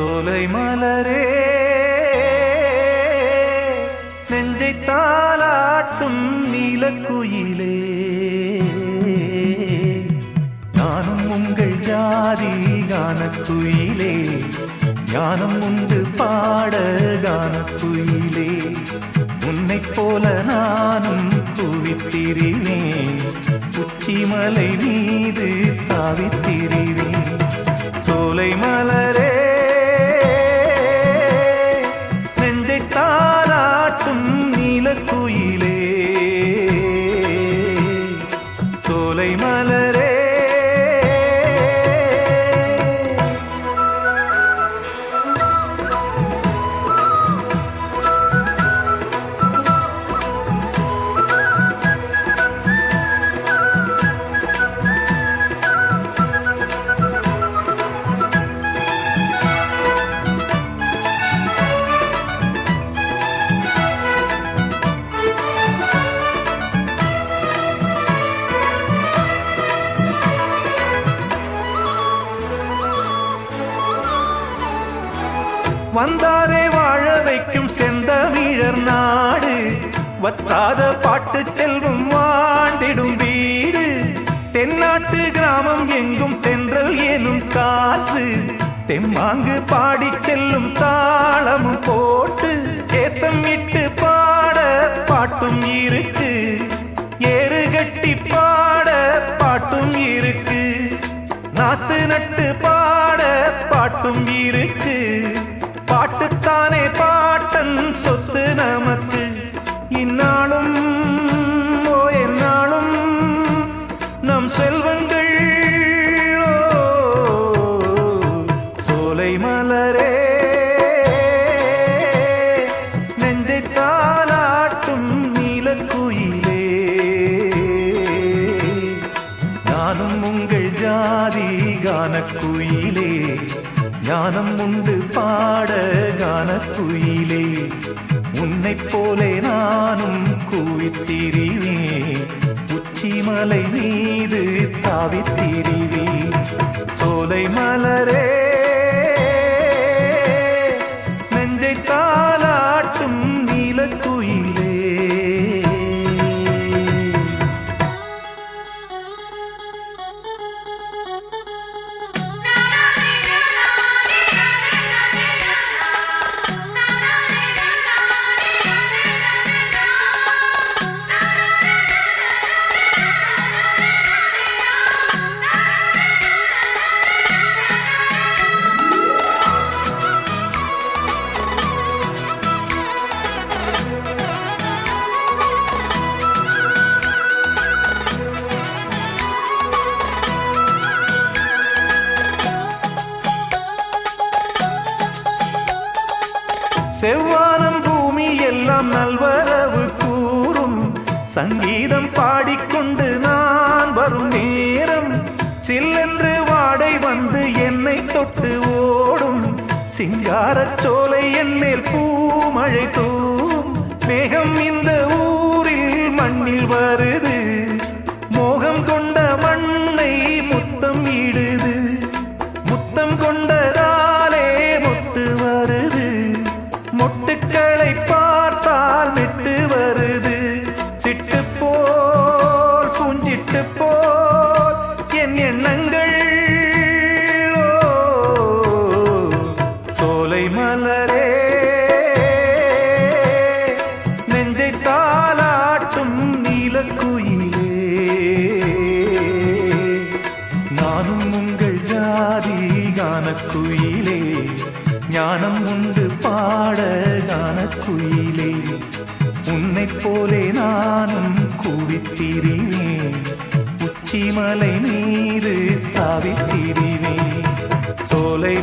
சோலை மலரே நெஞ்சை தாலாட்டும் நீலக்குயிலே நானும் உங்கள் ஜாதி கானக்குயிலே ஞானம் உண்டு பாட கானக்குயிலே உன்னைப் போல நானும் குவித்திரிவேன் உச்சிமலை மீது தாவித்திரிவேன் சோலை மலரே நெஞ்சை தாலாட்டும் நீலக்குயிலே சோலை மலரே வந்தாரே வாழ வைக்கும் செந்தமிழர் நாடு வற்றாத பாட்டு செல்வம் வாழ்ந்திடும் வீடு தென்னாட்டு கிராமம் எங்கும் தென்றல் எனும் காற்று தெம்மாங்கு பாடி செல்லும் தாளமும் போட்டு ஏத்தம் இட்டு பாட பாட்டும் இருக்கு ஏறு கட்டி பாட பாட்டும் இருக்கு நாத்து நட்டு பாட பாட்டும் இருக்கு பாட்டுத்தானே பாட்டன் சொத்து நமக்கு இந்நாளும் எந்நாளும் நம் செல்வங்கள் சோலை மலரே நெஞ்சை தாலாட்டும் நீலக்குயிலே நானும் உங்கள் ஜாதி கானக்குயிலே ஞானம் உண்டு பாட கானக்குயிலே உன்னைப் போலே நானும் குவித்திரிவேன் உச்சிமலை மீது தாவித்திரிவேன் சோலை மலரே நெஞ்சை தாலாட்டும் நீலக்குயிலே செவ்வானம் பூமி எல்லாம் நல்வரவு கூறும் சங்கீதம் பாடிக்கொண்டு நான் வரும் நேரம் சில்லென்று வாடை வந்து என்னை தொட்டு ஓடும் சிங்காரச் சோலை என் மேல் பூமழை தூவும் மேகம் இந்த ஊரில் மண்ணில் வருது மோகம் கொண்ட மண்ணை முத்தம் இடுது முத்தம் கொண்டதாலே முத்து வருது மொட்டுக்களை பார்த்தால் விட்டு வருது சிட்டு போல் பூஞ்சிட்டு போல் என் எண்ணங்கள் சோலை மலரே நெஞ்சை தாலாட்டும் நீலக்குயிலே நானும் உங்கள் ஜாதி கானக்குயிலே ஞானம் உண்டு பாட கானக்குயிலே உன்னைப் போலே நானும் குவித்திரிவேன் உச்சிமலை மீது தாவித்திரிவேன் சோலை